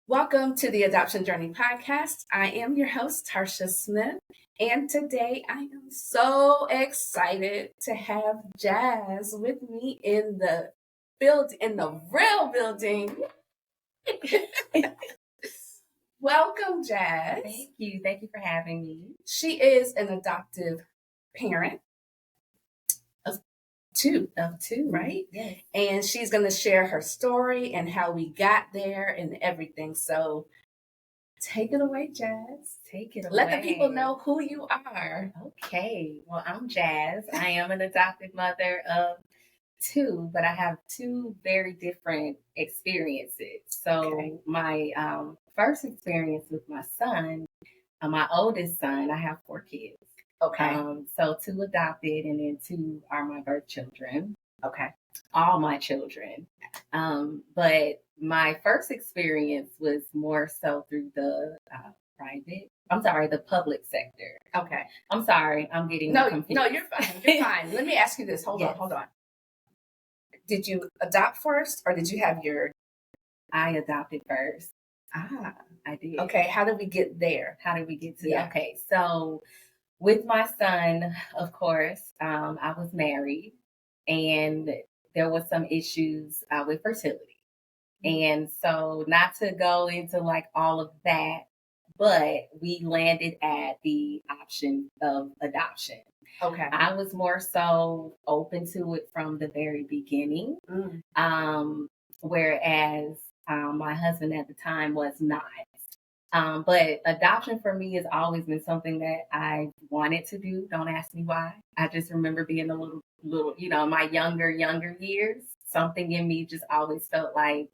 Welcome to the Adoption Journey podcast. I am your host, Tarsha Smith, and today I am so excited to have Jazz with me in the real building. Welcome, Jazz. Thank you. Thank you for having me. She is an adoptive parent of two, right? Yes. And she's going to share her story and how we got there and everything. So take it away, Jazz. Take it away. Let the people know who you are. Okay. Well, I'm Jazz. I am an adopted mother of two, but I have two very different experiences. So my first experience with my son, my oldest son, I have 4 kids. Okay. So 2 adopted and then 2 are my birth children. Okay. All my children. But my first experience was more so through the the public sector. Okay. I'm sorry, I'm getting confused. No, you're fine. You're fine. Let me ask you this. Hold on. Did you adopt first or did you have your... I adopted first. I did. Okay, how did we get there? How did we get to Okay, so with my son, of course, I was married and there was some issues with fertility. And so not to go into like all of that, but we landed at the option of adoption. Okay. I was more so open to it from the very beginning. Whereas my husband at the time was not. But adoption for me has always been something that I wanted to do. Don't ask me why. I just remember being a little, my younger years, something in me just always felt like,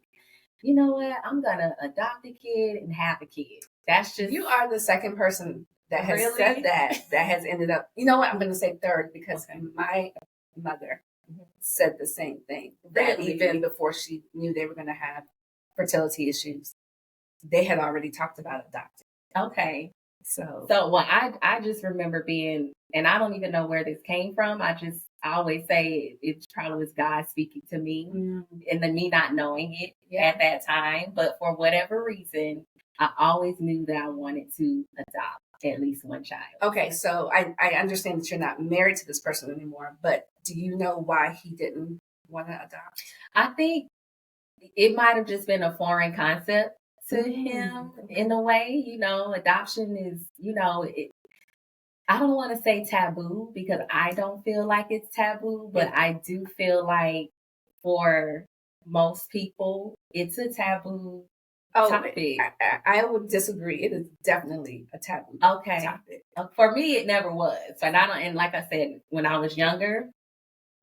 you know what, I'm going to adopt a kid and have a kid. That's just... You are the second person that has said that has ended up... You know what, I'm going to say third because my mother said the same thing. That even before she knew they were going to have fertility issues, they had already talked about adopting. Okay. So well, I just remember being, and I don't even know where this came from. I always say it probably was God speaking to me and then me not knowing it at that time. But for whatever reason, I always knew that I wanted to adopt at least one child. Okay. So I understand that you're not married to this person anymore, but do you know why he didn't want to adopt? I think it might have just been a foreign concept to him in a way. Adoption is, I don't want to say taboo because I don't feel like it's taboo, but I do feel like for most people, it's a taboo topic. I would disagree. It is definitely a taboo topic. For me, it never was. But and like I said, when I was younger,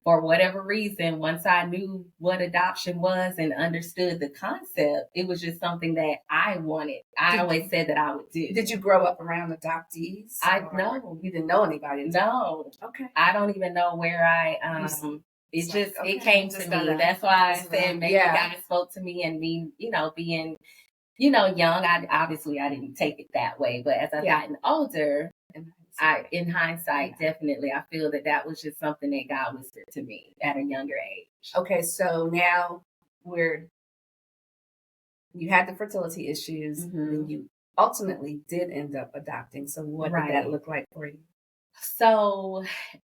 for whatever reason, once I knew what adoption was and understood the concept, it was just something that I wanted. I always said that I would do. Did you grow up around adoptees? No. You didn't know anybody? No. Okay. I don't even know where it came to me. That's why I said maybe God spoke to me and me, being, young. I didn't take it that way. But as I've gotten older, in hindsight, definitely, I feel that was just something that God whispered to me at a younger age. Okay, so now you had the fertility issues, and you ultimately did end up adopting. So what did that look like for you? So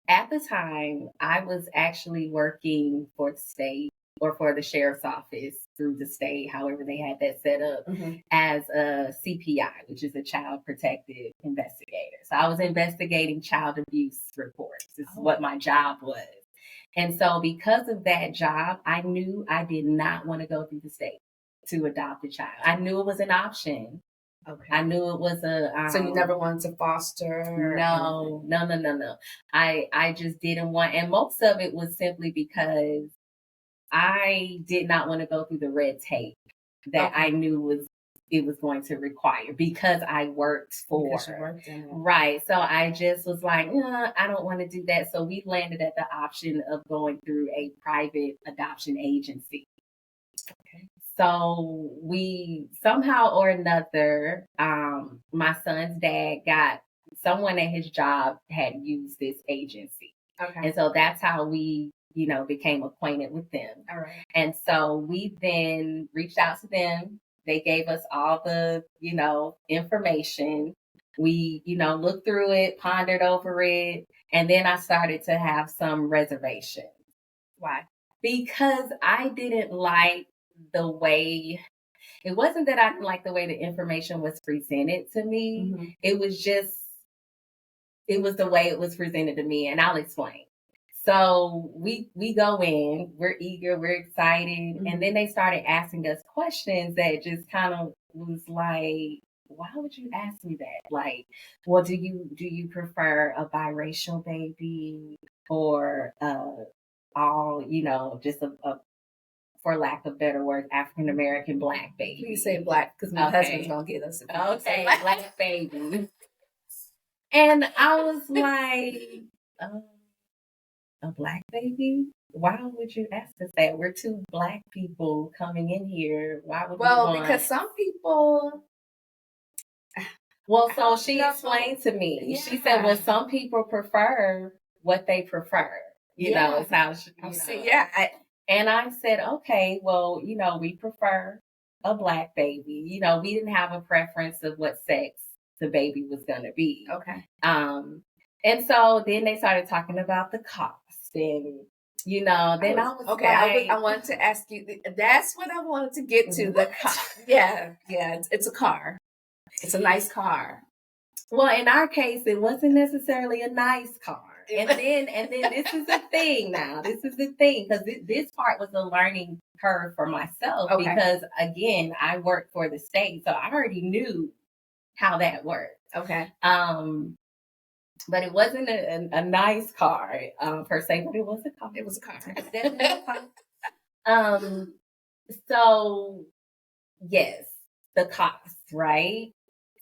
at the time, I was actually working for the state or for the sheriff's office through the state, however they had that set up, as a CPI, which is a child protective investigator. So I was investigating child abuse reports. This is what my job was. And so because of that job, I knew I did not want to go through the state to adopt a child. I knew it was an option. Okay. I knew it was so you never wanted to foster? No. I just didn't want, and most of it was simply because I did not want to go through the red tape that I knew it was going to require because I worked for. Right. So I just was like, I don't want to do that. So we landed at the option of going through a private adoption agency. Okay. So we somehow or another, my son's dad got someone at his job had used this agency. Okay. And so that's how we became acquainted with them. All right. And so we then reached out to them They gave us all the, information. We, looked through it, pondered over it, and then I started to have some reservations. Why? Because I didn't like the way, it wasn't that I didn't like the way the information was presented to me. Mm-hmm. It was the way it was presented to me, and I'll explain. So we go in, we're eager, we're excited, mm-hmm. and then they started asking us questions that just kind of was like, why would you ask me that? Like, well, do you prefer a biracial baby or all, just a for lack of better words, African American black baby? You say black because my husband's gonna get us. Okay, black baby. And I was like, a black baby? Why would you ask us that? We're two black people coming in here. Why would because some people. Well, so she explained to me. Yeah. She said, well, some people prefer what they prefer. You know, it's how she, and I said, okay, well, we prefer a black baby. We didn't have a preference of what sex the baby was going to be. Okay. And so then they started talking about the cost and, then I was okay. Like, I wanted to ask you, that's what I wanted to get to, the car. Yeah. It's a car. It's a nice car. Well, in our case, it wasn't necessarily a nice car. And then this is the thing now. This is the thing, because this part was a learning curve for myself. Okay. Because, again, I worked for the state, so I already knew how that worked. Okay. But it wasn't a nice car per se, but it was a car. It was a car. It was definitely a car. So, yes, the cost, right?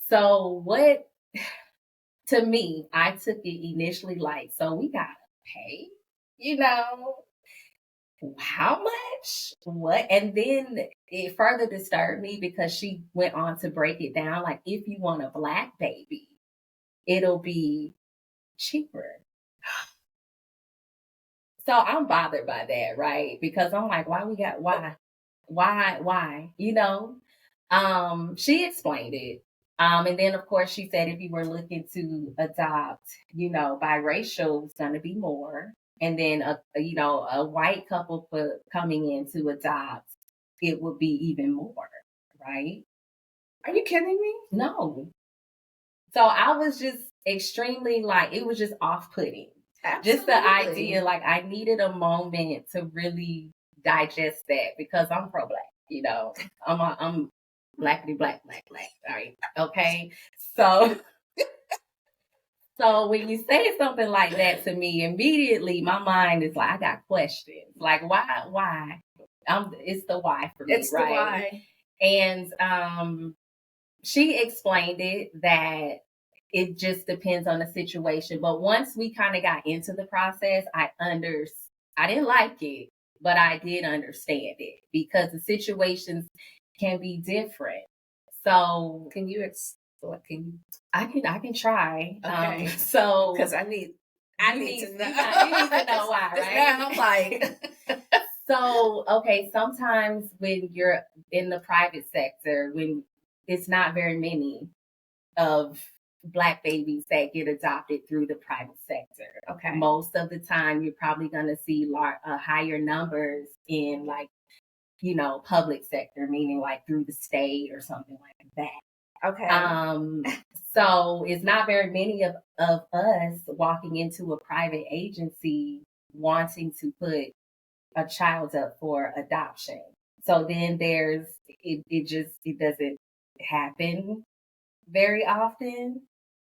So what, to me, I took it initially like, so we got to pay, how much? What? And then it further disturbed me because she went on to break it down. Like, if you want a black baby, it'll be cheaper. So I'm bothered by that, right? Because I'm like, why? She explained it. And then, of course, she said if you were looking to adopt, biracial is going to be more. And then, a white couple coming in to adopt, it would be even more, right? Are you kidding me? No. So I was just extremely, it was just off-putting. Absolutely. Just the idea, I needed a moment to really digest that because I'm pro-black, I'm blackity black. All right. Okay. So when you say something like that to me, immediately my mind is like, I got questions. Like, why? It's the why for me, it's right? The why. And she explained it that it just depends on the situation. But once we kind of got into the process, I didn't like it, but I did understand it because the situations can be different. So can you I can try. Okay. So because I need to know. You need to know why, right? Now I'm like. So, okay, sometimes when you're in the private sector, when it's not very many of black babies that get adopted through the private sector. Okay. Most of the time, you're probably going to see higher numbers in public sector, meaning through the state or something like that. Okay. So it's not very many of us walking into a private agency wanting to put a child up for adoption. So then it doesn't happen very often.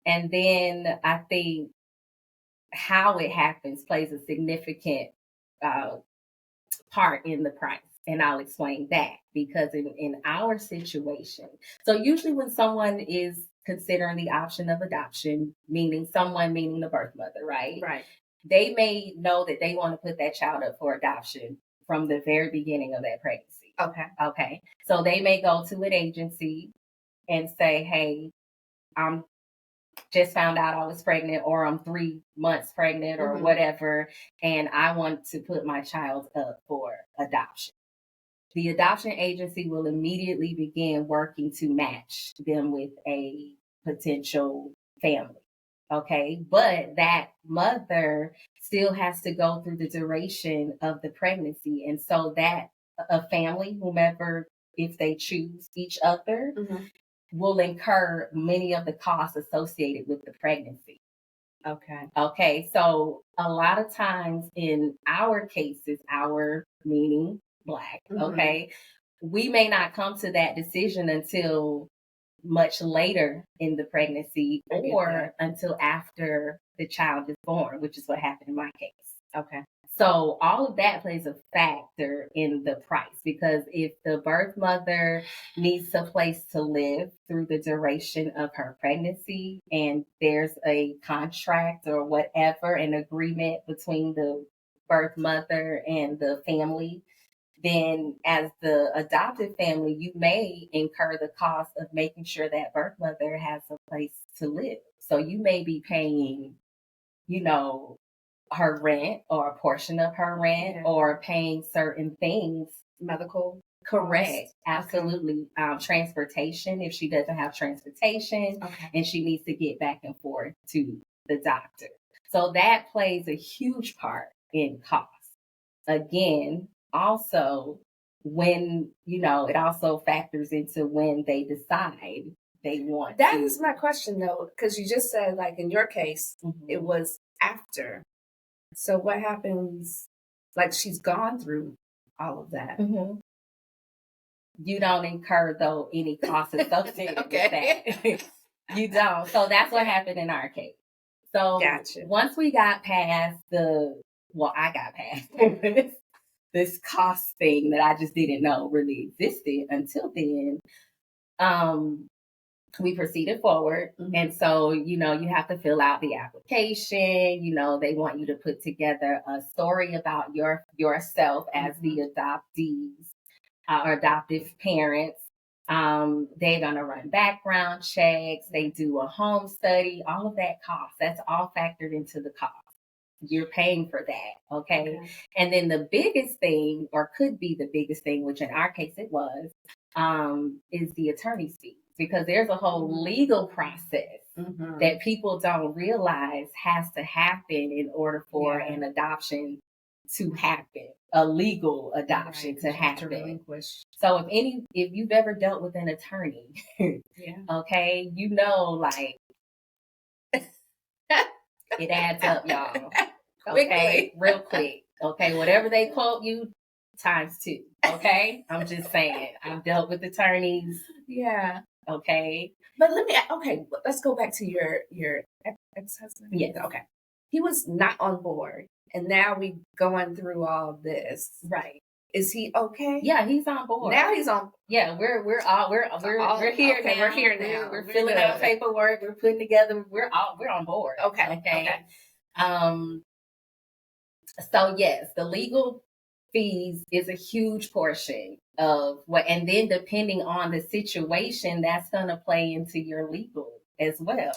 And then I think how it happens plays a significant part in the price. And I'll explain that because in our situation, so usually when someone is considering the option of adoption, meaning the birth mother, right? Right. They may know that they want to put that child up for adoption from the very beginning of that pregnancy. Okay. So they may go to an agency and say, hey, I'm just found out I was pregnant, or I'm 3 months pregnant, or whatever, and I want to put my child up for adoption. the adoption agency will immediately begin working to match them with a potential family. Okay. But that mother still has to go through the duration of the pregnancy. And so that a family, whomever, if they choose each other, will incur many of the costs associated with the pregnancy. Okay. So a lot of times in our cases, our meaning Black, okay, we may not come to that decision until much later in the pregnancy or until after the child is born, which is what happened in my case. Okay. So all of that plays a factor in the price, because if the birth mother needs a place to live through the duration of her pregnancy, and there's a contract or whatever, an agreement between the birth mother and the family, then as the adoptive family, you may incur the cost of making sure that birth mother has a place to live. So you may be paying, her rent or a portion of her rent, or paying certain things. Medical. Correct. Absolutely. Transportation, if she doesn't have transportation and she needs to get back and forth to the doctor. So that plays a huge part in cost. Again, also when, it also factors into when they decide they want That is my question though, because you just said, like in your case, it was after. So what happens, like she's gone through all of that? You don't incur, though, any costs associated with that. You don't. So that's what happened in our case. So once we got past I got past this cost thing that I just didn't know really existed until then. We proceeded forward. And so, you have to fill out the application. They want you to put together a story about yourself as the adoptees or adoptive parents. They're going to run background checks. They do a home study. All of that cost. That's all factored into the cost. You're paying for that. Okay. And then the biggest thing, or could be the biggest thing, which in our case it was, is the attorney's fees. Because there's a whole legal process that people don't realize has to happen in order for an adoption to happen, a legal adoption to happen. So if you've ever dealt with an attorney, okay, like it adds up, y'all. Okay, real quick. Okay, whatever they quote you, times 2. Okay, I'm just saying. I've dealt with attorneys. Yeah. Okay. But let's go back to your ex-husband. Yes. Okay. He was not on board, and now we going through all this. Right. Is he okay? Yeah, he's on board. Now he's on. Yeah, we're here. Okay, now. We're here now. We're filling out paperwork. We're putting together. We're on board. Okay. So yes, the legal fees is a huge portion of and then depending on the situation, that's going to play into your legal as well.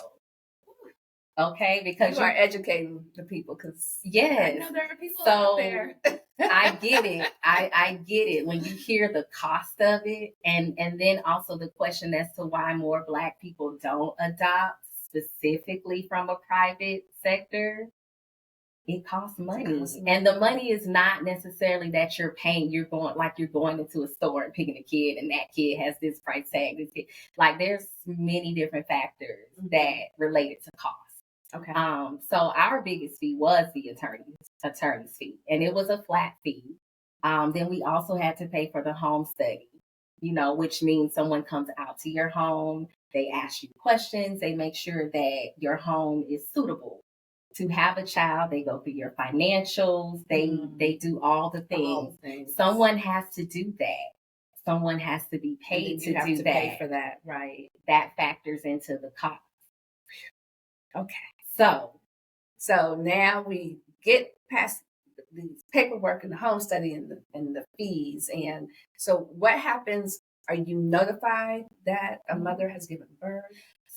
Okay, because you are educating the people, because I know there are people out there. I get it. I get it when you hear the cost of it, and then also the question as to why more Black people don't adopt, specifically from a private sector. It costs money. And the money is not necessarily that you're paying. You're going into a store and picking a kid, and that kid has this price tag. Like there's many different factors that related to cost. Okay. So our biggest fee was the attorney's fee, and it was a flat fee. Then we also had to pay for the home study, which means someone comes out to your home. They ask you questions. They make sure that your home is suitable to have a child. They go through your financials. They do all the things. Someone has to do that. Someone has to be paid to do that. Pay for that, right? That factors into the cost. Okay. So now we get past the paperwork and the home study and the fees. And so what happens? Are you notified that a mother has given birth?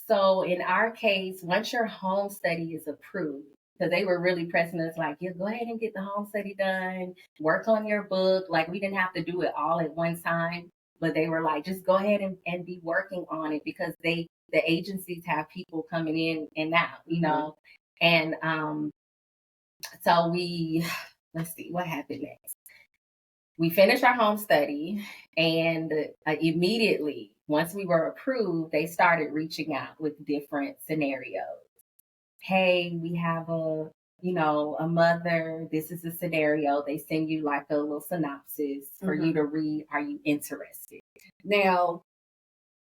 So in our case, once your home study is approved, because they were really pressing us like, yeah, go ahead and get the home study done, work on your book. Like we didn't have to do it all at one time, but they were like, just go ahead and be working on it because the agencies have people coming in and out, you know. And so let's see what happened next. We finished our home study, and immediately, once we were approved, they started reaching out with different scenarios. Hey, we have a mother. This is a scenario. They send you like a little synopsis for you to read. Are you interested? Now,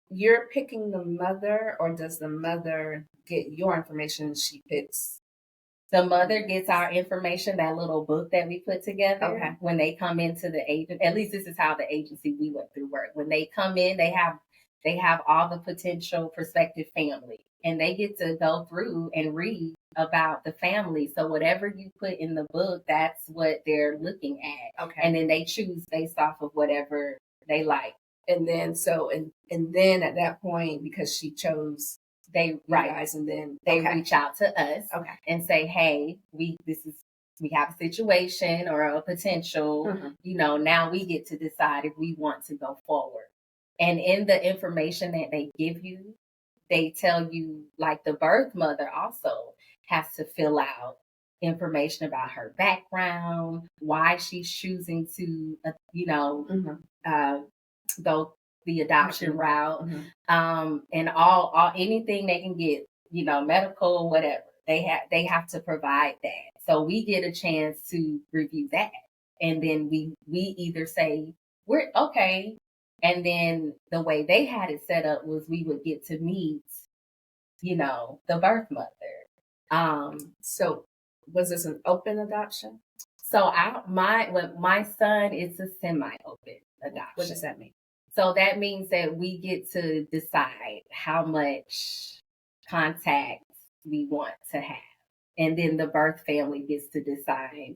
you're picking the mother, or does the mother get your information and she picks? The mother gets our information, that little book that we put together when they come into the agent. At least this is how the agency we went through work. When they come in, they have all the potential prospective family, and they get to go through and read about the family. So whatever you put in the book, that's what they're looking at. Okay. And then they choose based off of whatever they like. And then and then at that point, because she chose guys, and then they reach out to us and say, hey, we have a situation or a potential, now we get to decide if we want to go forward. And in the information that they give you, they tell you, like, the birth mother also has to fill out information about her background, why she's choosing to, go the adoption route, and all anything they can get, medical, whatever. They have to provide that. So we get a chance to review that. And then we either say, we're okay. And then the way they had it set up was we would get to meet, the birth mother. So was this an open adoption? So my son, it's a semi-open adoption. What does that mean? So that means that we get to decide how much contact we want to have. And then the birth family gets to decide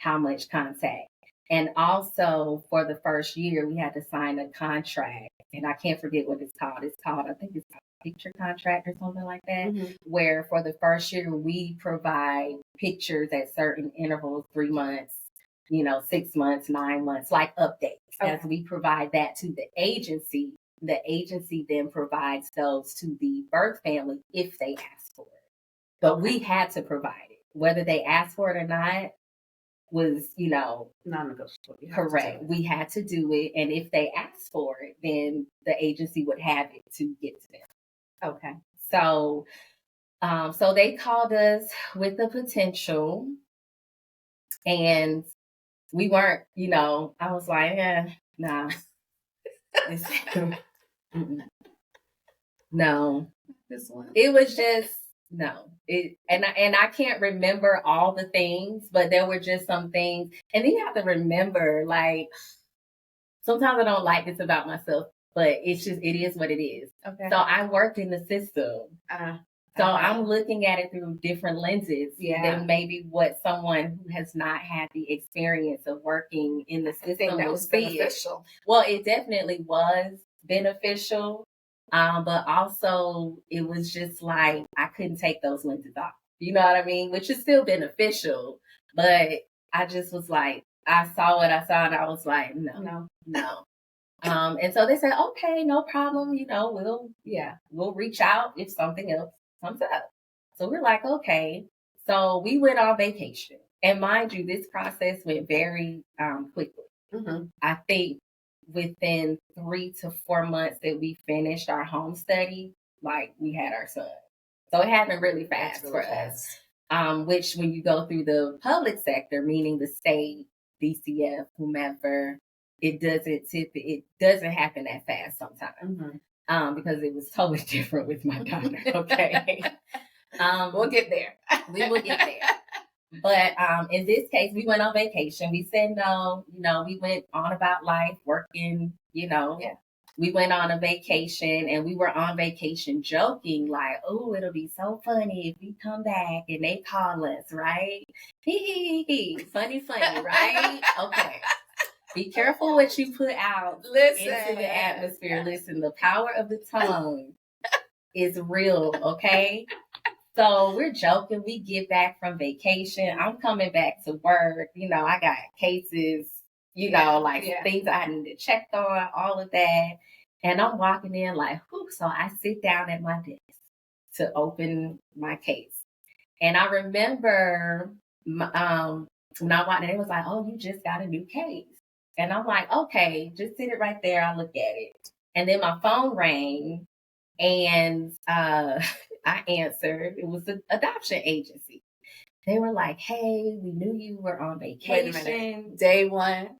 how much contact. And also for the first year, we had to sign a contract. And I can't forget what it's called. I think it's called a picture contract or something like that, where for the first year, we provide pictures at certain intervals, 3 months, 6 months, 9 months, like updates. As we provide that to the agency then provides those to the birth family if they ask for it. But we had to provide it. Whether they asked for it or not was, non-negotiable. Correct. We had to do it. And if they asked for it, then the agency would have it to get to them. Okay. So they called us with the potential, and we weren't, I was like, nah. No. This one. It was just, no. And I can't remember all the things, but there were just some things. And then you have to remember, like, sometimes I don't like this about myself, but it is what it is. Okay. So I worked in the system. So I'm looking at it through different lenses than maybe what someone who has not had the experience of working in the system that was beneficial. Well, it definitely was beneficial, but also it was just like I couldn't take those lenses off. You know what I mean? Which is still beneficial, but I just was like, I saw what I saw, and I was like, no. And so they said, okay, no problem. We'll reach out if something else comes up. So we're like, okay. So we went on vacation, and mind you, this process went very quickly. I think within 3 to 4 months that we finished our home study, like, we had our son. So it happened really fast for us. Which when you go through the public sector, meaning the state, DCF, whomever, it doesn't happen that fast sometimes. Because it was totally different with my daughter. Okay. We'll get there. We will get there. But in this case, we went on vacation. We said no, we went on about life, working, We went on a vacation, and we were on vacation joking like, oh, it'll be so funny if we come back and they call us, right? Funny, right? Okay. Be careful what you put out into the atmosphere. Listen, the power of the tongue is real, okay? So we're joking. We get back from vacation. I'm coming back to work. You know, I got cases, you know, like things I need to check on, all of that. And I'm walking in like, whew. So I sit down at my desk to open my case. And I remember when I walked in, it was like, oh, you just got a new case. And I'm like, okay, just sit it right there. I'll look at it. And then my phone rang and I answered. It was the adoption agency. They were like, hey, we knew you were on vacation. Wait a minute. Day one.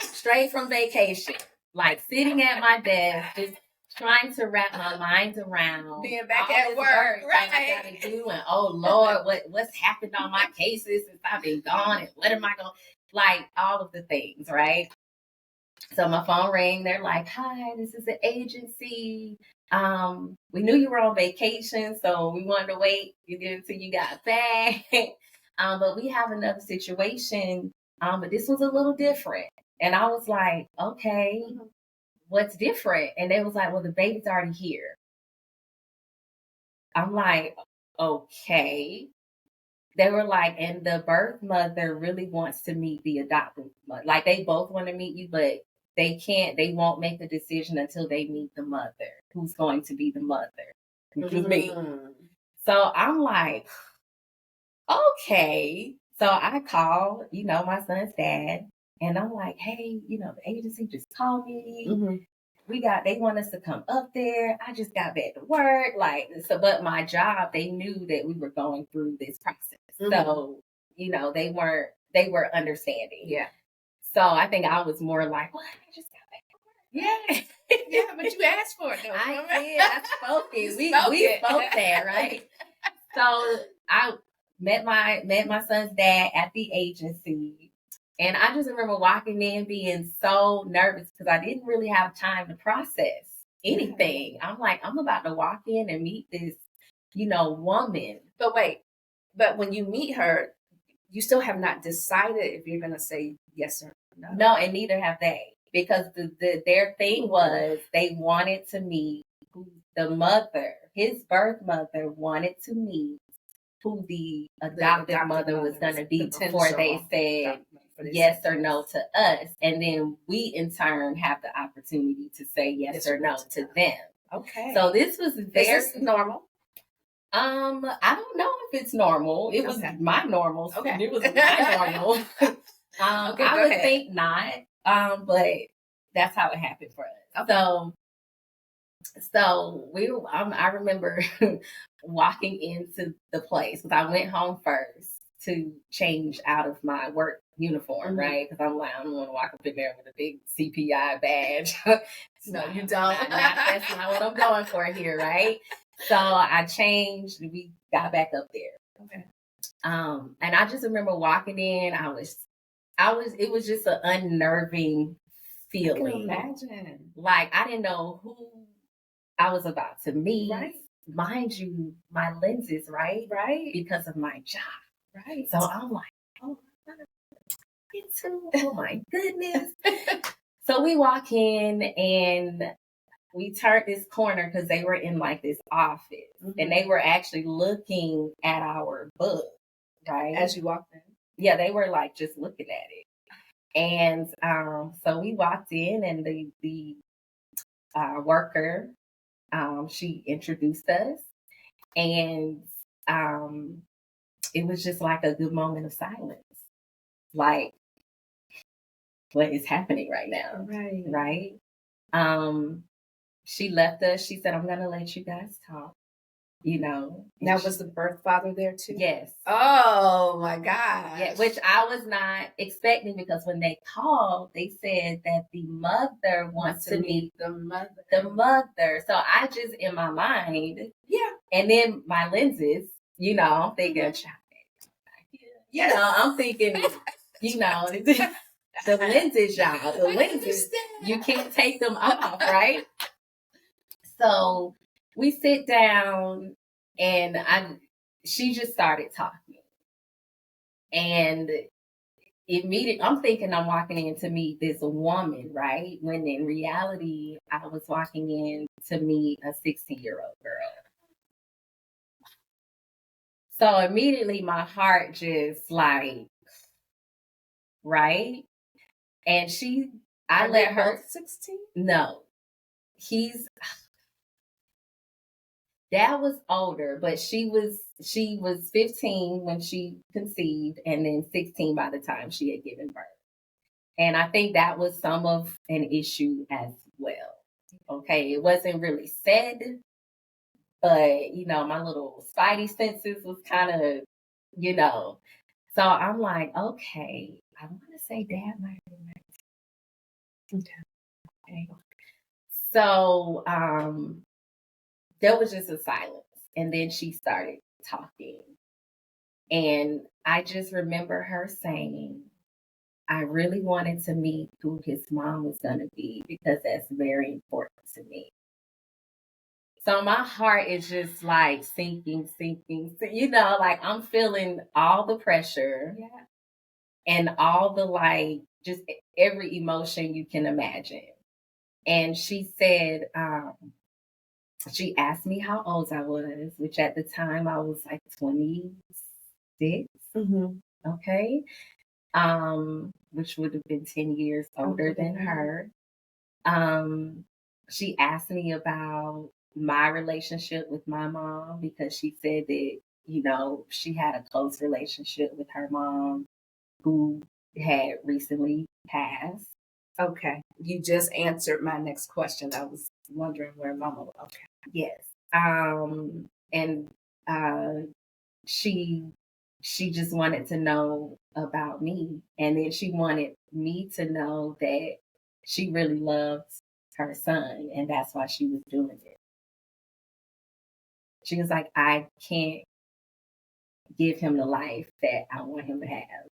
Straight from vacation. Like sitting at my desk, just trying to wrap my mind around being back at work, right? I gotta do, and oh Lord, what's happened on my cases since I've been gone, and what am I going, like all of the things, right? So my phone rang. They're like, "Hi, this is the agency. We knew you were on vacation, so we wanted to wait until you got back. But we have another situation. But this was a little different." And I was like, "Okay, what's different?" And they was like, "Well, the baby's already here." I'm like, "Okay." They were like, and the birth mother really wants to meet the adoptive mother. Like they both want to meet you, but they won't make the decision until they meet the mother, who's going to be the mother, which is me. So I'm like, okay. So I call, you know, my son's dad, and I'm like, hey, you know, the agency just called me. They want us to come up there. I just got back to work. Like, so, but my job, they knew that we were going through this process. So, you know, they were understanding. Yeah. So I think I was more like, well, I just got back to work. Yeah. Yeah, but you asked for it though. I did. I spoke it. We spoke that, right? So I met my son's dad at the agency. And I just remember walking in being so nervous because I didn't really have time to process anything. I'm like, I'm about to walk in and meet this, you know, woman. But wait, but when you meet her, you still have not decided if you're going to say yes or no. No, and neither have they. Because their thing was they wanted to meet the mother, his birth mother wanted to meet who the adoptive mother was going to be before they said yes or no to us. And then we, in turn, have the opportunity to say yes or no to them. Okay. So this was very... Is this normal? I don't know if it's normal. It was my normal. Okay. It was my normal. I would think not. But that's how it happened for us. Okay. So I remember walking into the place because I went home first to change out of my work uniform, right? Because I'm like, I don't want to walk up in there with a big CPI badge. No, you don't. That's not what I'm going for here, right? So I changed. We got back up there. Okay. And I just remember walking in. It was just an unnerving feeling. I can imagine. Like I didn't know who I was about to meet. Right. Mind you, my lenses, right? Right. Because of my job. Right. So I'm like, oh my goodness. So we walk in and we turned this corner because they were in like this office and they were actually looking at our book, right? As you walked in. Yeah, they were like just looking at it. And so we walked in and the worker, she introduced us, and it was just like a good moment of silence. Like, what is happening right now? Right. She left us. She said, I'm going to let you guys talk. You know. Now, was the birth father there too? Yes. Oh my God. Yeah, which I was not expecting because when they called, they said that the mother wants to meet the mother. The mother. So I just, in my mind, and then my lenses, you know, I'm thinking, you know, I'm thinking, you know, the lenses, y'all. The lenses, you can't take them off, right? So we sit down and she just started talking. And immediately, I'm thinking I'm walking in to meet this woman, right? When in reality, I was walking in to meet a 16-year-old girl. So immediately my heart just like, right? And I let her. 16? No, Dad was older, but she was 15 when she conceived, and then 16 by the time she had given birth. And I think that was some of an issue as well. Okay, it wasn't really said, but my little spidey senses was kind of, So I'm like, okay, I want to say Dad might have been okay. So there was just a silence, and then she started talking, and I just remember her saying, I really wanted to meet who his mom was going to be because that's very important to me. So my heart is just like sinking, like I'm feeling all the pressure and all the like, just every emotion you can imagine. And she said, she asked me how old I was, which at the time I was like 26. Okay. Which would have been 10 years older than her. She asked me about my relationship with my mom because she said that, she had a close relationship with her mom who had recently passed. Okay. You just answered my next question. I was wondering where Mama was. Okay. Yes. And she just wanted to know about me. And then she wanted me to know that she really loves her son. And that's why she was doing it. She was like, I can't give him the life that I want him to have.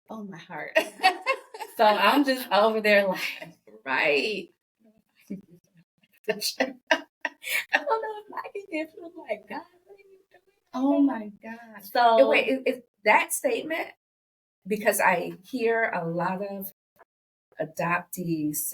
Oh, my heart. So I'm just over there like, right. I don't know if I can give him like, God, what are you doing? Oh my God. So wait, is that statement, because I hear a lot of adoptees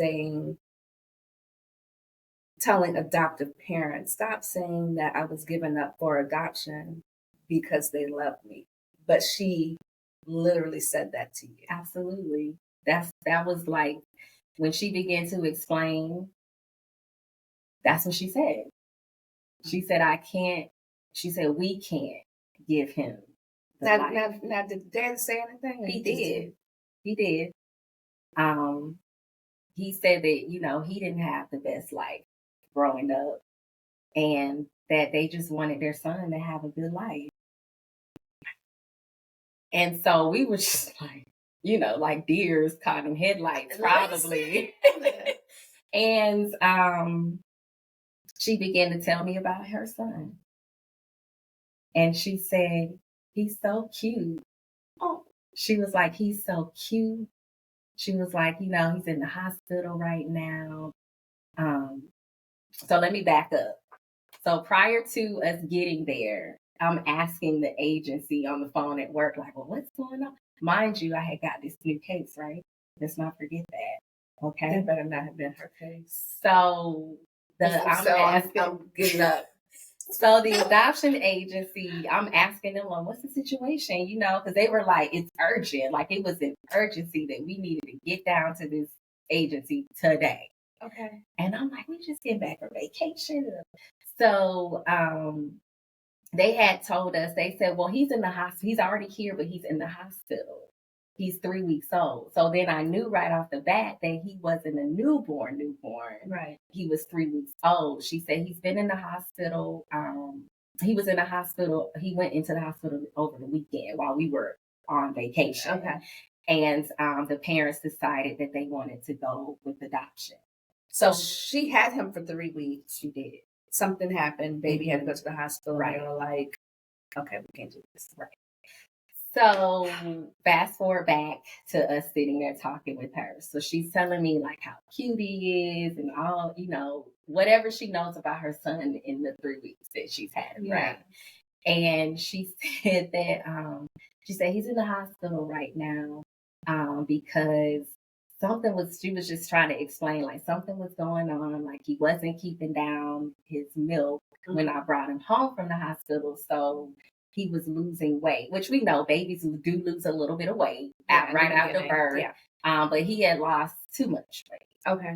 telling adoptive parents, stop saying that I was given up for adoption because they love me. But she literally said that to you. Absolutely. That was like when she began to explain, that's what she said. She said, we can't give him the life. Now, did Dad say anything? He did. He did. He said that, he didn't have the best life growing up and that they just wanted their son to have a good life. And so we were just like, like deers caught in headlights, probably. And she began to tell me about her son. And she said, he's so cute. Oh, she was like, he's so cute. She was like, he's in the hospital right now. So let me back up. So prior to us getting there, I'm asking the agency on the phone at work, like, well, what's going on? Mind you, I had got this new case, right? Let's not forget that. Okay. That better not have been her case. So I'm getting up. So the adoption agency, I'm asking them, well, what's the situation? Because they were like, it's urgent. Like it was an urgency that we needed to get down to this agency today. Okay. And I'm like, we just get back from vacation. So they had told us, they said, well, he's in the hospital. He's already here, but he's in the hospital. He's 3 weeks old. So then I knew right off the bat that he wasn't a newborn. Right. He was 3 weeks old. She said he's been in the hospital. He was in the hospital. He went into the hospital over the weekend while we were on vacation. Okay. And the parents decided that they wanted to go with adoption. So she had him for 3 weeks. She did. Something happened. Baby had to go to the hospital. Right. And they were like, okay, we can't do this. Right. So fast forward back to us sitting there talking with her. So she's telling me like how cute he is and all, whatever she knows about her son in the 3 weeks that she's had him, right? And she said that she said he's in the hospital right now because she was just trying to explain like something was going on, like he wasn't keeping down his milk when I brought him home from the hospital. So he was losing weight, which we know babies do lose a little bit of weight right after birth. Yeah. But he had lost too much weight.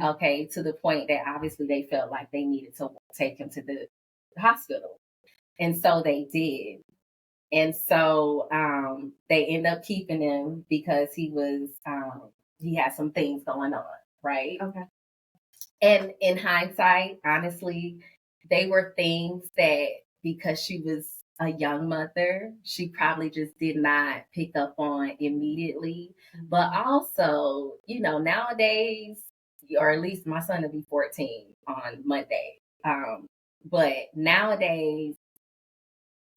Okay. To the point that obviously they felt like they needed to take him to the hospital. And so they did. And so they end up keeping him because he was he had some things going on, right? Okay. And in hindsight, honestly, they were things that because she was a young mother, she probably just did not pick up on immediately. Mm-hmm. But also, you know, nowadays, or at least my son will be 14 on Monday. But nowadays,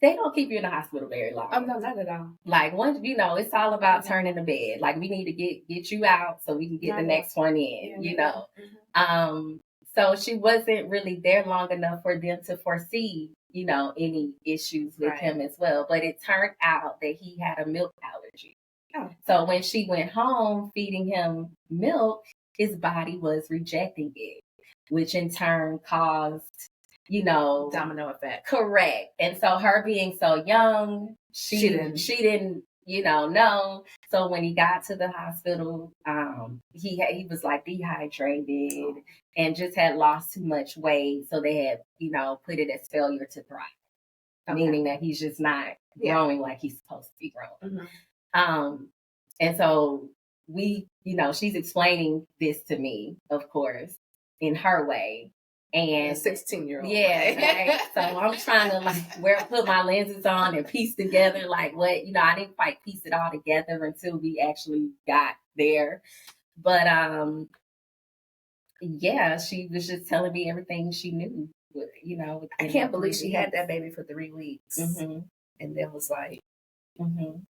they don't keep you in the hospital very long. Oh, no, not at all. Like, once, you know, it's all about turning the bed. Like, we need to get you out so we can get the next one in, you know. Mm-hmm. So she wasn't really there long enough for them to foresee, you know, any issues with him as well. But it turned out that he had a milk allergy. Oh. So when she went home feeding him milk, his body was rejecting it, which in turn caused, you know, domino effect. Correct. And so her being so young, she didn't, you know. So when he got to the hospital, he was like dehydrated and just had lost too much weight. So they had, you know, put it as failure to thrive, meaning that he's just not growing like he's supposed to be growing. Mm-hmm. And so we, you know, she's explaining this to me, of course, in her way. And 16-year-old. Yeah. Right? So I'm trying to like put my lenses on and piece together like what, you know, I didn't quite piece it all together until we actually got there. But yeah, she was just telling me everything she knew. You know, I can't believe she had that baby for 3 weeks. Mm-hmm. And then was like, mm-hmm.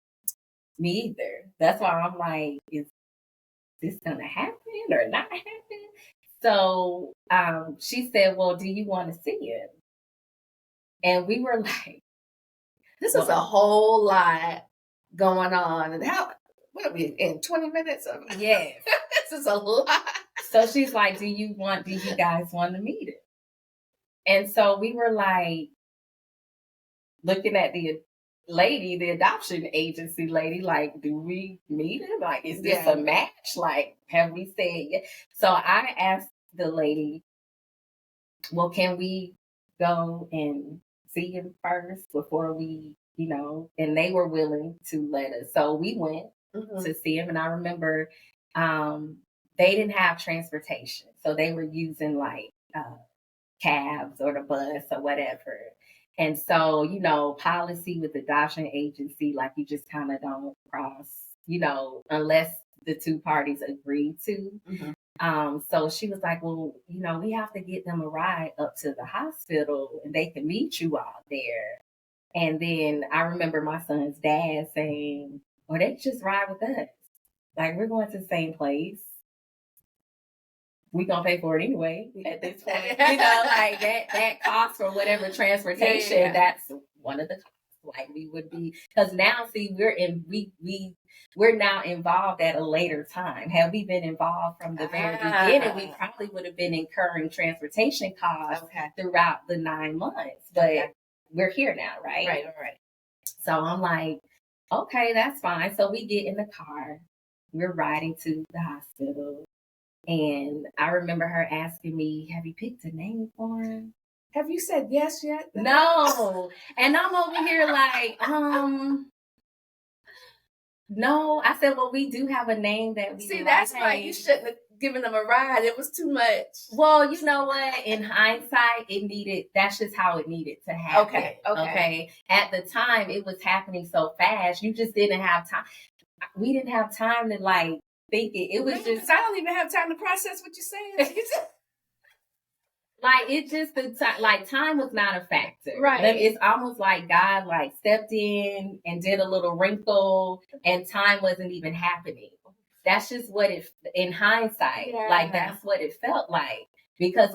Me either. That's why I'm like, is this gonna happen or not happen? So she said, well, do you want to see him? And we were like, this is a whole lot going on. And what are we in 20 minutes of it? Yes. This is a lot. So she's like, do you guys want to meet him? And so we were like, looking at the lady, the adoption agency lady, like, do we meet him? Like, is this a match? Like, have we said yes? So I asked the lady, well, can we go and see him first before we, you know, and they were willing to let us. So we went to see him. And I remember they didn't have transportation. So they were using like cabs or the bus or whatever. And so, you know, policy with the adoption agency, like you just kind of don't cross, you know, unless the two parties agree to. Mm-hmm. So she was like, well, you know, we have to get them a ride up to the hospital and they can meet you all there. And then I remember my son's dad saying, well, they just ride with us. Like, we're going to the same place. We gonna pay for it anyway at this point. You know, like that cost for whatever transportation, that's one of the costs. Like we would be, because now see, we're now involved at a later time. Had we been involved from the very beginning, we probably would have been incurring transportation costs throughout the 9 months. But we're here now, right? Right. So I'm like, okay, that's fine. So we get in the car, we're riding to the hospital. And I remember her asking me, have you picked a name for him? Have you said yes yet? No. And I'm over here like, no. I said, well, we do have a name that we see, that's why you shouldn't have given them a ride. It was too much. Well, you know what? In hindsight, that's just how it needed to happen. Okay. At the time, it was happening so fast. You just didn't have time. We didn't have time to like, thinking it was just I don't even have time to process what you're saying. Like it just the time, like time was not a factor. Right. It's almost like God like stepped in and did a little wrinkle, and time wasn't even happening. That's just what it in hindsight. Yeah. Like that's what it felt like. Because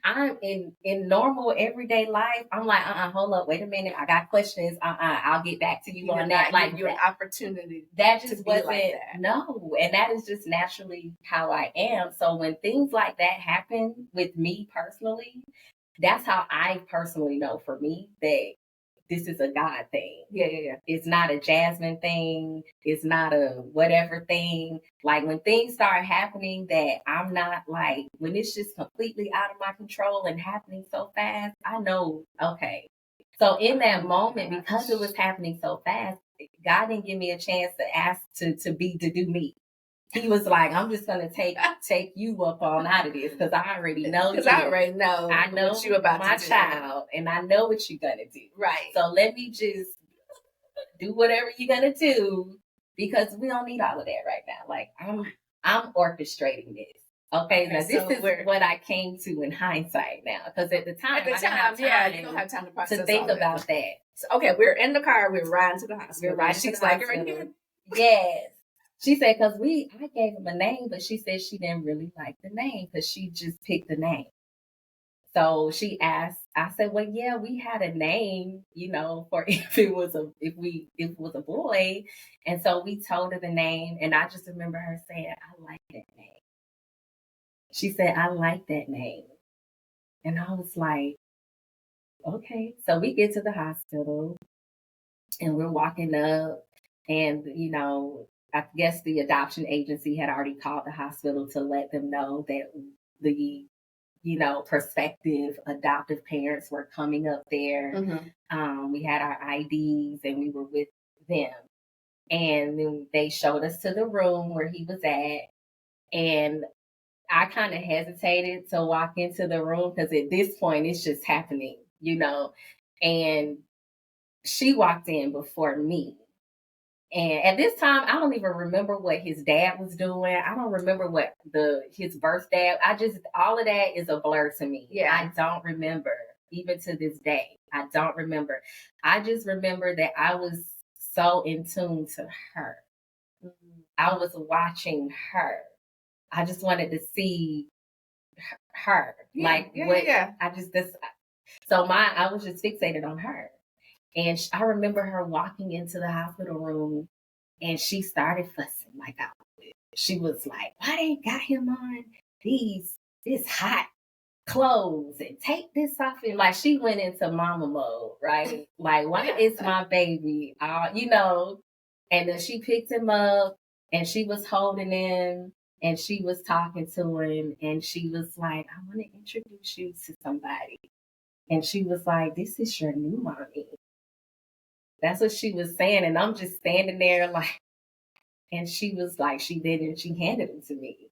I'm in normal everyday life. I'm like, hold up, wait a minute. I got questions. I'll get back to you on that. Like you an opportunity. That just wasn't like that. No. And that is just naturally how I am. So when things like that happen with me personally, that's how I personally know for me that this is a God thing. Yeah. It's not a Jasmine thing. It's not a whatever thing. Like when things start happening that I'm not like, when it's just completely out of my control and happening so fast, I know, okay. So in that moment, because it was happening so fast, God didn't give me a chance to ask to do me. He was like, I'm just gonna take you up on out of this because I already know. Because I already know. I know what you about my to do. child, and I know what you're gonna do. Right. So let me just do whatever you're gonna do because we don't need all of that right now. Like I'm orchestrating this. Okay, now this is what I came to in hindsight now. Because at the time, you don't have time to process to think about that. So, okay, we're in the car. We're riding to the hospital. She's like, yes. She said, because I gave him a name, but she said she didn't really like the name because she just picked the name. So she asked, I said, well, yeah, we had a name, for if it was a boy. And so we told her the name. And I just remember her saying, I like that name. She said, I like that name. And I was like, okay. So we get to the hospital and we're walking up and, I guess the adoption agency had already called the hospital to let them know that the prospective adoptive parents were coming up there. Mm-hmm. We had our IDs and we were with them. And then they showed us to the room where he was at. And I kind of hesitated to walk into the room because at this point it's just happening, and she walked in before me. And at this time, I don't even remember what his dad was doing. I don't remember what his birth dad. All of that is a blur to me. Yeah. I don't remember, even to this day. I don't remember. I just remember that I was so in tune to her. I was watching her. I just wanted to see her. I was just fixated on her. And I remember her walking into the hospital room and she started fussing like I would. She was like, why they got him on this hot clothes and take this off? And like she went into mama mode, right? Like, why is my baby, And then she picked him up and she was holding him and she was talking to him and she was like, I want to introduce you to somebody. And she was like, this is your new mommy. That's what she was saying. And I'm just standing there like, and she was like, she handed him to me.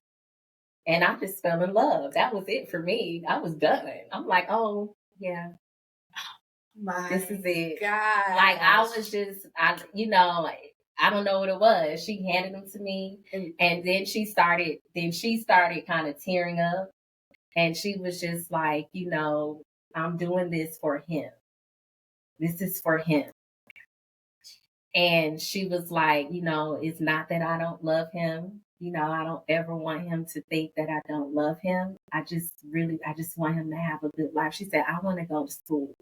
And I just fell in love. That was it for me. I was done. I'm like, oh, yeah. This is it. God. Like, I was just, I don't know what it was. She handed them to me. And then she started kind of tearing up. And she was just like, I'm doing this for him. This is for him. And she was like, it's not that I don't love him. I don't ever want him to think that I don't love him. I just want him to have a good life. She said, I want to go to school.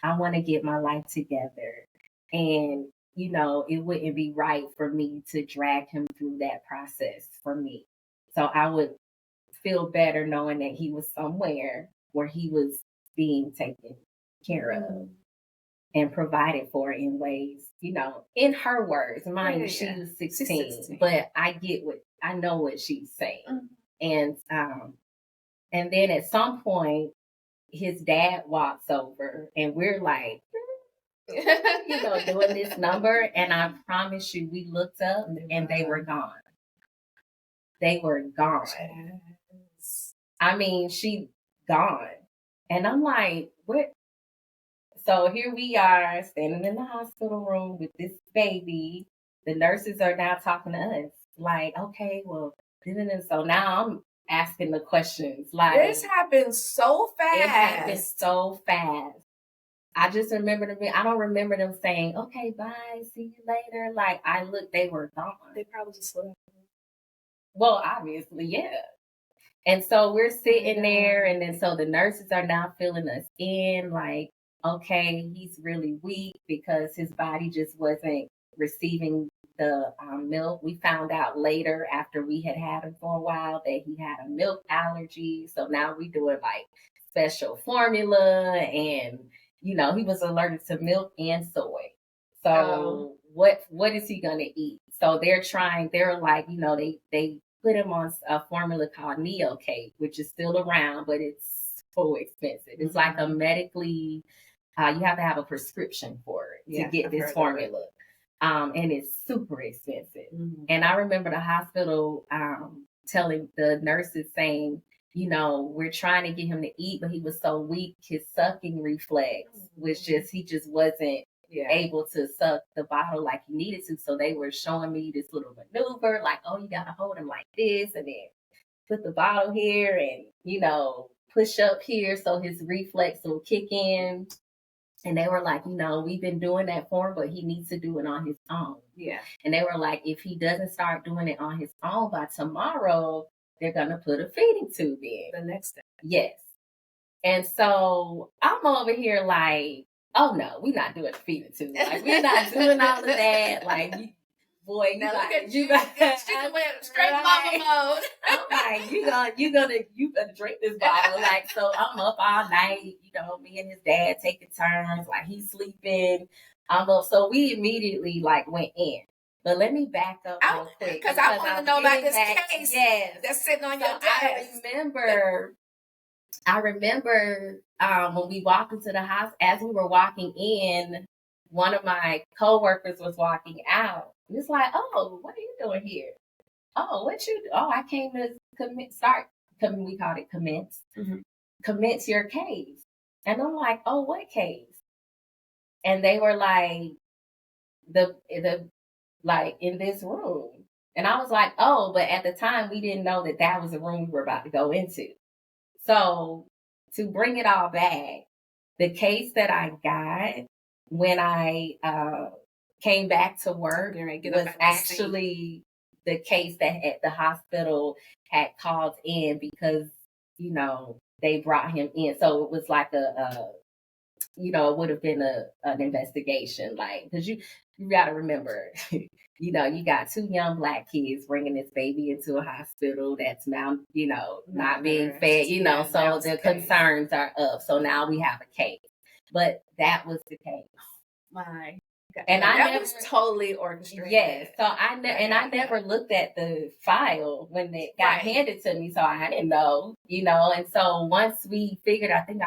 I want to get my life together. And, it wouldn't be right for me to drag him through that process for me. So I would feel better knowing that he was somewhere where he was being taken care of and provided for in ways, in her words. Mind you, she was 16, but I know what she's saying. Mm-hmm. And then at some point, his dad walks over and we're like, doing this number. And I promise you, we looked up and they were gone. They were gone. Yes. I mean, she gone. And I'm like, what? So here we are standing in the hospital room with this baby. The nurses are now talking to us like, okay, well, so now I'm asking the questions. Like, this happened so fast. It happened so fast. I just remember I don't remember them saying, okay, bye, see you later. Like, they were gone. They probably just left. Well, obviously, yeah. And so we're sitting there, and then so the nurses are now filling us in like, okay, he's really weak because his body just wasn't receiving the milk. We found out later after we had him for a while that he had a milk allergy. So now we're doing like special formula, and he was allergic to milk and soy. So what is he gonna eat? So they're like, they put him on a formula called Neo Cake, which is still around, but it's so expensive. It's like a medically, you have to have a prescription for it to get this formula. And it's super expensive. And I remember the hospital telling the nurses saying, we're trying to get him to eat, but he was so weak, his sucking reflex was he just wasn't able to suck the bottle like he needed to. So they were showing me this little maneuver, like, oh, you gotta hold him like this, and then put the bottle here, and push up here so his reflex will kick in. And they were like, we've been doing that for him, but he needs to do it on his own. Yeah. And they were like, if he doesn't start doing it on his own by tomorrow, they're going to put a feeding tube in. The next day. Yes. And so I'm over here like, oh no, we're not doing a feeding tube. Like, we're not doing all of that. Like, boy, you got went straight mama mode. I'm like, you gonna drink this bottle. Like, so I'm up all night, me and his dad taking turns, like he's sleeping. I'm up. So we immediately like went in. But let me back up real quick. Because I want to know about this case that's sitting on your desk. I remember when we walked into the house, as we were walking in, one of my coworkers was walking out. It's like, oh, what are you doing here? Oh, I came to we called it commence. Commence your case. And I'm like, oh, what case? And they were like, the like in this room. And I was like, oh, but at the time we didn't know that was the room we were about to go into. So to bring it all back, the case that I got when I came back to work was actually the case that at the hospital had called in because, they brought him in. So it was like it would have been an investigation, like, because you got to remember, you got 2 young Black kids bringing this baby into a hospital that's not being fed, so the concerns are up. So now we have a case. But that was the case. My God. And that was totally orchestrated. Yes. So I never looked at the file when it got handed to me, so I didn't know, And so once we figured, I think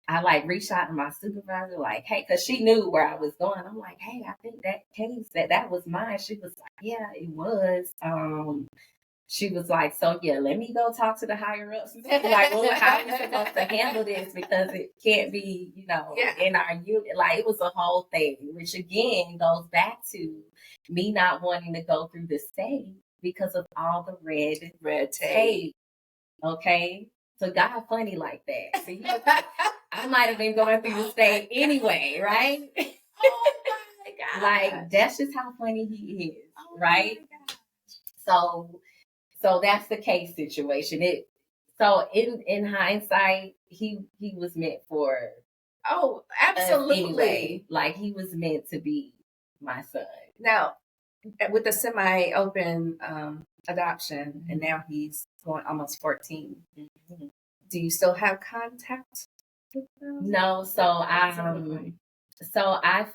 I like reached out to my supervisor, like, hey, because she knew where I was going. I'm like, hey, I think that case that was mine. She was like, yeah, it was. She was like, so yeah, let me go talk to the higher ups. Like, well, how are we supposed to handle this? Because it can't be, in our unit. Like, it was a whole thing, which again goes back to me not wanting to go through the state because of all the red tape. Okay? So God funny like that. See, I might have been going through the state anyway, right? Oh my God. Like, that's just how funny he is, right? So that's the case situation. So in hindsight, he was meant for. Oh, absolutely. Anyway. Like, he was meant to be my son. Now, with the semi-open adoption, and now he's going almost 14. Mm-hmm. Do you still have contact with them? No. So I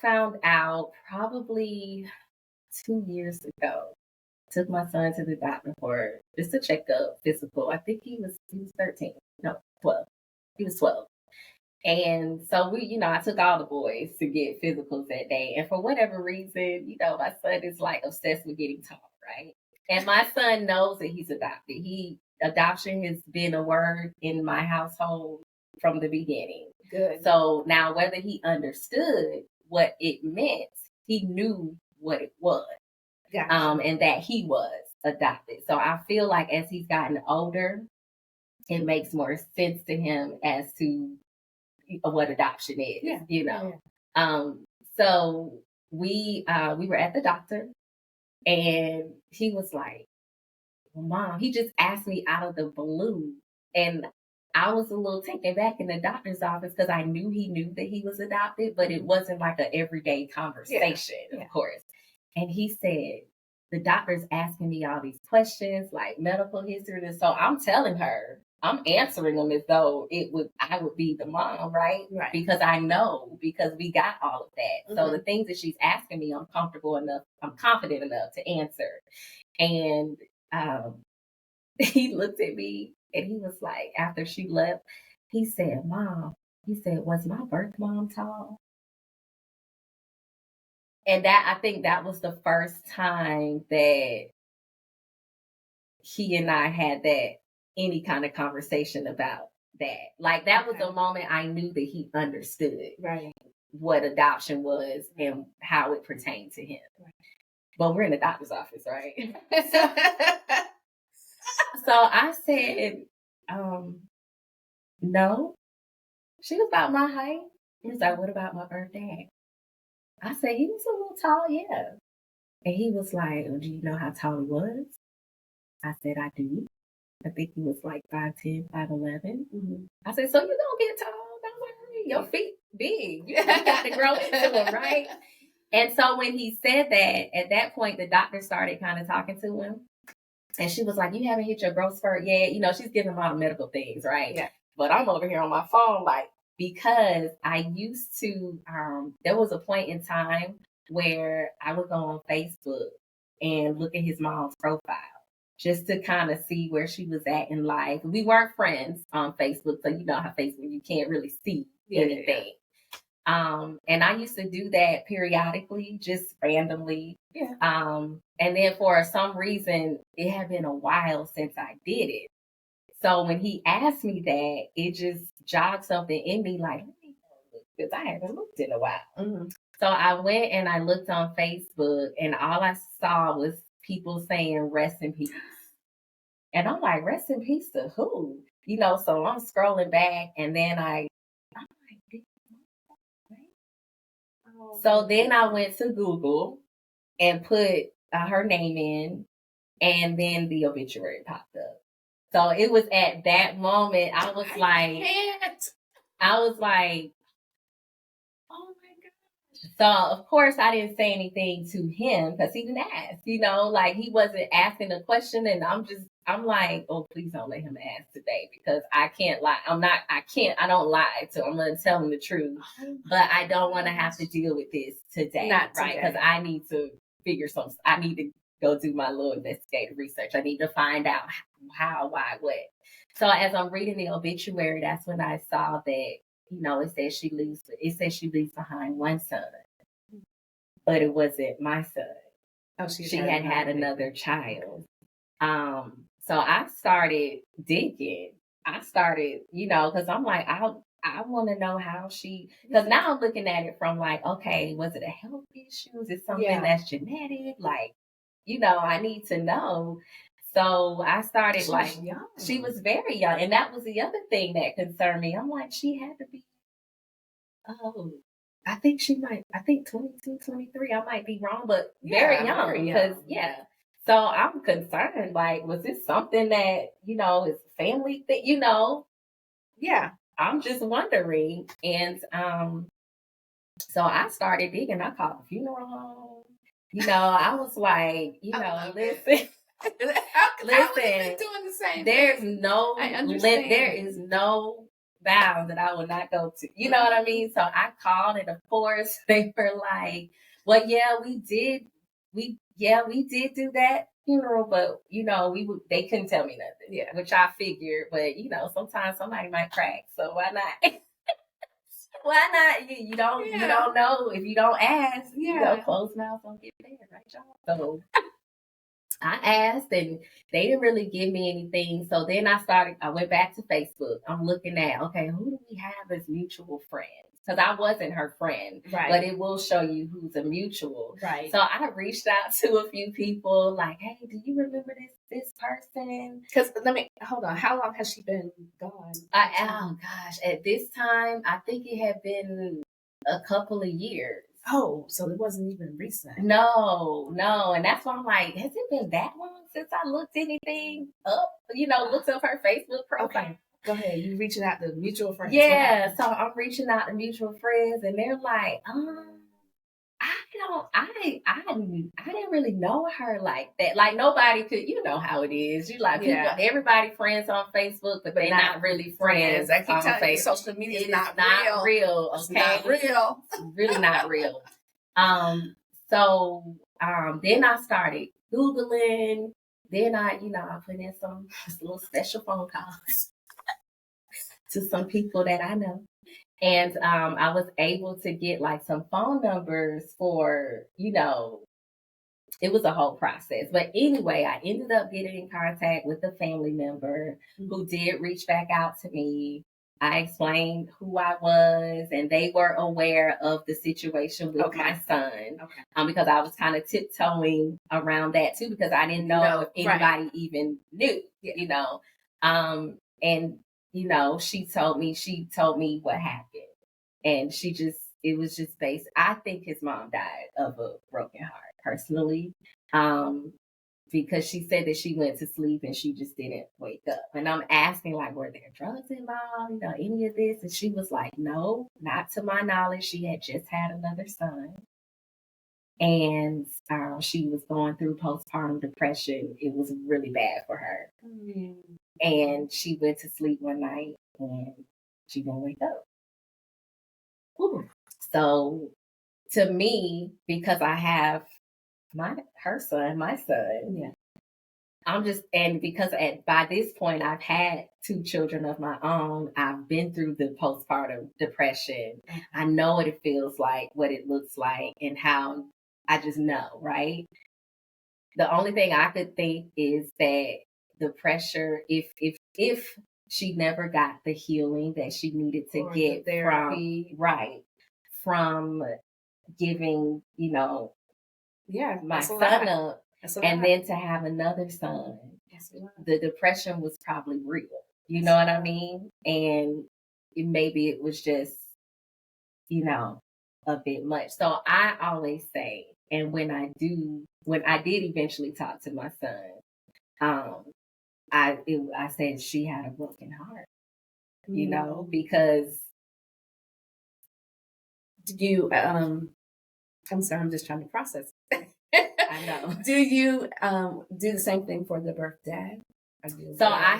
found out probably 2 years ago. Took my son to the doctor for just a checkup, physical. I think he was 13. No, 12. He was 12. And so I took all the boys to get physicals that day. And for whatever reason, my son is like obsessed with getting tall, right? And my son knows that he's adopted. Adoption has been a word in my household from the beginning. Good. So now whether he understood what it meant, he knew what it was. Gotcha. And that he was adopted. So I feel like as he's gotten older, it makes more sense to him as to what adoption is, Yeah. So we were at the doctor, and he was like, well, Mom, he just asked me out of the blue. And I was a little taken back in the doctor's office because I knew he knew that he was adopted, but it wasn't like an everyday conversation, of course. And he said, the doctor's asking me all these questions, like medical history. And so I'm telling her, I'm answering them as though I would be the mom, right? Right. Because I know, because we got all of that. So the things that she's asking me, I'm confident enough to answer. And he looked at me and he was like, after she left, he said, Mom, was my birth mom tall? And I think that was the first time that he and I had any kind of conversation about that. Like that was the moment I knew that he understood what adoption was and how it pertained to him. Right. But we're in the doctor's office, right? So I said, no. She was about my height. He was like, what about my birth dad? I said, he was a little tall, yeah. And he was like, do you know how tall he was? I said, I do. I think he was like 5'10", 5'11". Mm-hmm. I said, so you're going to get tall. Don't worry. Your feet big. You got to grow into them, right? And so when he said that, at that point, the doctor started kind of talking to him. And she was like, you haven't hit your growth spurt yet. You know, she's giving him all the medical things, right? Yeah. But I'm over here on my phone, like, because I used to, there was a point in time where I would go on Facebook and look at his mom's profile just to kind of see where she was at in life. We weren't friends on Facebook, so you know how Facebook, you can't really see anything. And I used to do that periodically, just randomly. Yeah. And then for some reason, it had been a while since I did it. So when he asked me that, it just jogged something in me like, because I haven't looked in a while. Mm-hmm. So I went and I looked on Facebook and all I saw was people saying rest in peace. And I'm like, rest in peace to who? You know, so I'm scrolling back and then I'm like, so then I went to Google and put her name in, and then the obituary popped up. So it was at that moment I was like, oh my gosh. So of course I didn't say anything to him because he didn't ask, you know, like he wasn't asking a question, and I'm like, oh, please don't let him ask today because I can't lie. I don't lie to him. I'm going to tell him the truth, but I don't want to have to deal with this today. Not right. Because I need to I need to go do my little investigative research. I need to find out how, why, what. So as I'm reading the obituary, that's when I saw that, you know, it says she leaves behind one son, but it wasn't my son. Oh, she had another child. So I started digging. You know, because I'm like, I want to know how because now I'm looking at it from like, okay, was it a health issue? Is it something that's genetic? Like, you know, I need to know. So I started she was very young. And that was the other thing that concerned me. I'm like, she had to be, I think 22, 23. I might be wrong, but very young. Because, So I'm concerned, like, was this something that, you know, is family thing, you know? Yeah. I'm just wondering. And so I started digging. I called the funeral home. You know, I was like, you know, listen. Listen, been doing the same there is no bound that I will not go to. You know what I mean? So I called, and of course they were like, well, yeah, we did do that funeral, but you know, they couldn't tell me nothing. Yeah. Which I figured, but you know, sometimes somebody might crack, so why not? Why not? You don't know if you don't ask. Yeah. You know, closed mouths don't get fed, right, y'all? So I asked and they didn't really give me anything. So then I went back to Facebook. I'm looking at, okay, who do we have as mutual friends? Because I wasn't her friend, right? But it will show you who's a mutual, right? So I reached out to a few people, like, "Hey, do you remember this person?" Because hold on. How long has she been gone? Oh gosh, at this time, I think it had been a couple of years. Oh, so it wasn't even recent. No, and that's why I'm like, has it been that long since I looked anything up? You know, looked up her Facebook profile. Okay. Go ahead. You reaching out to mutual friends. Yeah, so I'm reaching out to mutual friends, and they're like, I didn't really know her like that. Like nobody could, you know how it is. You like people, everybody friends on Facebook, but they're not really friends. I keep on telling you, Facebook. social media is not real. Okay, it's not real. It's really not real. So then I started Googling. Then I put in some little special phone calls to some people that I know. And I was able to get like some phone numbers for, it was a whole process. But anyway, I ended up getting in contact with a family member who did reach back out to me. I explained who I was, and they were aware of the situation with my son. Because I was kind of tiptoeing around that too, because I didn't know if anybody even knew, and she told me what happened. And it was just based, I think his mom died of a broken heart personally. Because she said that she went to sleep and she just didn't wake up. And I'm asking, like, were there drugs involved, any of this? And she was like, no, not to my knowledge. She had just had another son. And she was going through postpartum depression. It was really bad for her. And she went to sleep one night and she didn't wake up. So to me, because I have my son, by this point I've had 2 children of my own. I've been through the postpartum depression. I know what it feels like, what it looks like, and how I just know, right? The only thing I could think is that the pressure, if she never got the healing that she needed to get therapy, from giving, my son up, and then to have another son, the depression was probably real. You know what I mean? And maybe it was just, a bit much. So I always say, and when I did eventually talk to my son, I said she had a broken heart, because. Do you, I'm sorry, I'm just trying to process. I know. Do you do the same thing for the birth dad? So I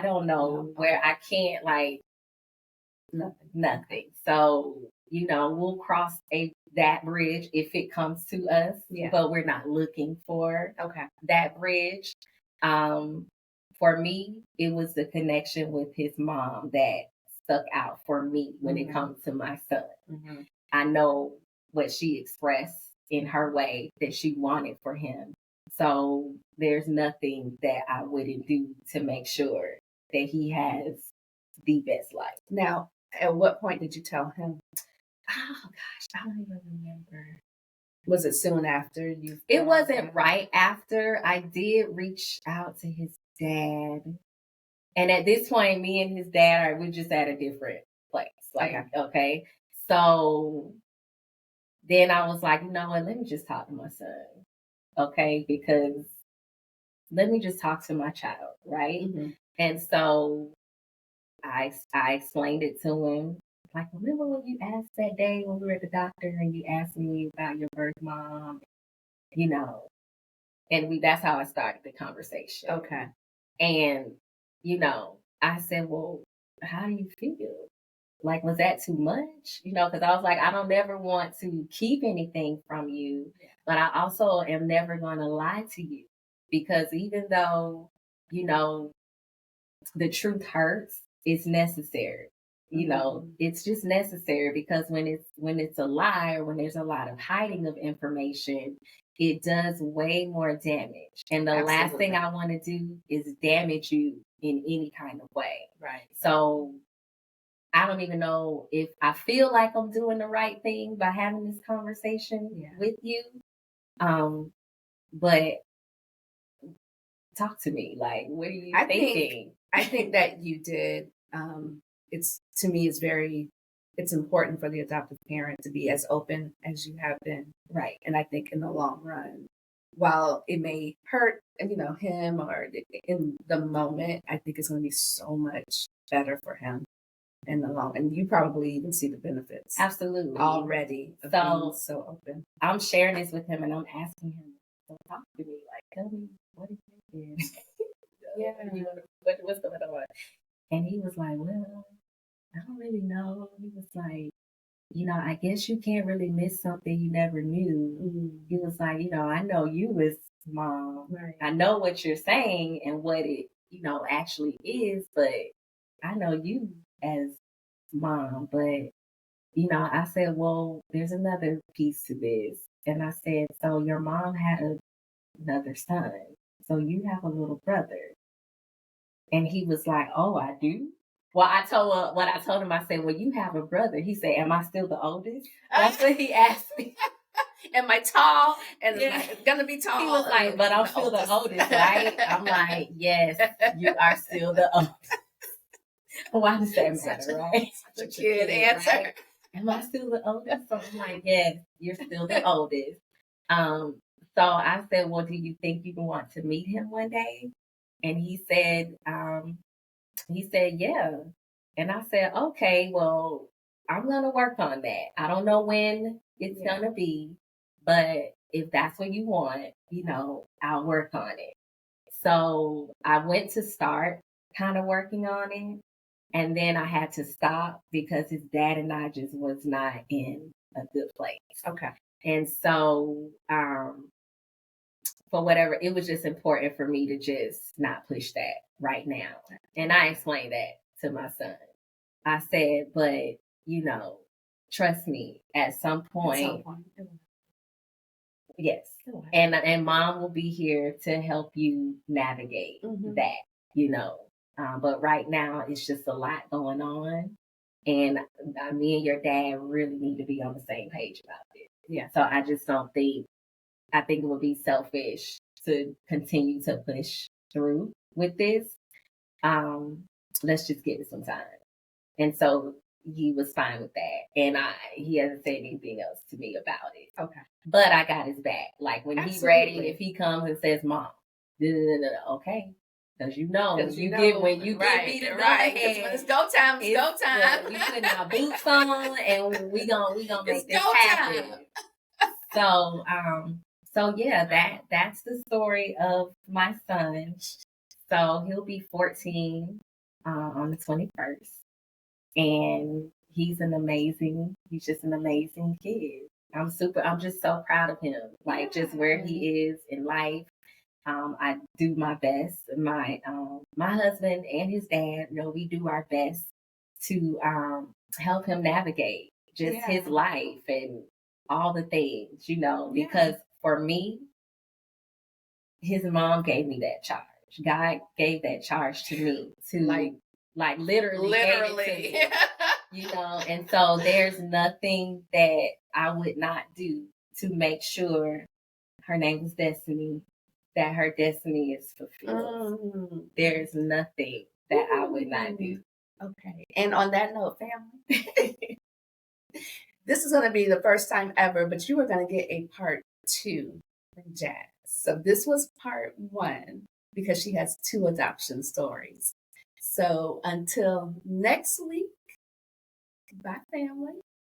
don't know where I can't, like, nothing. So, we'll cross that bridge if it comes to us, but we're not looking for that bridge. For me, it was the connection with his mom that stuck out for me when it comes to my son. I know what she expressed in her way that she wanted for him. So there's nothing that I wouldn't do to make sure that he has the best life. Now, at what point did you tell him? Oh gosh, I don't even remember. Was it soon after you? It wasn't right after. I did reach out to his dad. And at this point, me and his dad we're just at a different place. Okay. So then I was like, you know what, let me just talk to my son. Okay, because let me just talk to my child, right? And so I explained it to him. Like, remember when you asked that day when we were at the doctor and you asked me about your birth mom, and that's how I started the conversation. Okay. And, I said, well, how do you feel? Like, was that too much? Because I was like, I don't ever want to keep anything from you, but I also am never going to lie to you, because even though, the truth hurts, it's necessary. It's just necessary, because when it's a lie, or when there's a lot of hiding of information, it does way more damage. And the last thing I want to do is damage you in any kind of way. Right. So I don't even know if I feel like I'm doing the right thing by having this conversation with you. But talk to me. Like, what are you thinking? I think that you did. It's important for the adoptive parent to be as open as you have been. Right. And I think in the long run, while it may hurt, him, or in the moment, I think it's going to be so much better for him in the long, and you probably even see the benefits. Absolutely. Already. So open. I'm sharing this with him and I'm asking him, so talk to me. Like, tell me, what is it? Yeah. What's going on? And he was like, well, I don't really know. He was like, I guess you can't really miss something you never knew. Mm-hmm. He was like, I know you as mom. Right. I know what you're saying and what it, actually is, but I know you as mom. But, I said, well, there's another piece to this. And I said, so your mom had another son. So you have a little brother. And he was like, oh, I do? Well, I told him, I said, well, you have a brother. He said, am I still the oldest? That's what he asked me. Am I tall? And yeah. Gonna be tall. He was like, but I'm still the oldest, right? I'm like, yes, you are still the oldest. Why does that matter, right? Such a kid answer. Right? Am I still the oldest? So I'm like, yes, you're still the oldest. So I said, well, do you think you want to meet him one day? And he said, yeah. And I said, okay, well, I'm going to work on that. I don't know when it's going to be, but if that's what you want, I'll work on it. So I went to start kind of working on it. And then I had to stop because his dad and I just was not in a good place. Okay. And so, for whatever, it was just important for me to just not push that right now. And I explained that to my son. I said, but, trust me, at some point. Yes. And mom will be here to help you navigate that, but right now it's just a lot going on. And me and your dad really need to be on the same page about it. Yeah. So I just don't think, I think it would be selfish to continue to push through with this. Let's just give it some time. And so he was fine with that. And he hasn't said anything else to me about it. Okay. But I got his back. Like when he's ready, if he comes and says, Mom, okay. Because you get me the right. When it's go time, it's go time. We put our boots on and we gonna make this happen. So yeah, that's the story of my son. So he'll be 14 on the 21st. And he's just an amazing kid. I'm just so proud of him. Like just where he is in life. I do my best. My husband and his dad, we do our best to help him navigate just his life and all the things, because for me, his mom gave me that charge. God gave that charge to me to like literally. Gave it to me, and so there's nothing that I would not do to make sure her name is Destiny, that her destiny is fulfilled. There's nothing that I would not do. Okay. And on that note, family, this is going to be the first time ever, but you are going to get a part 2 from Jazz. So this was part 1 because she has 2 adoption stories. So until next week, bye, family.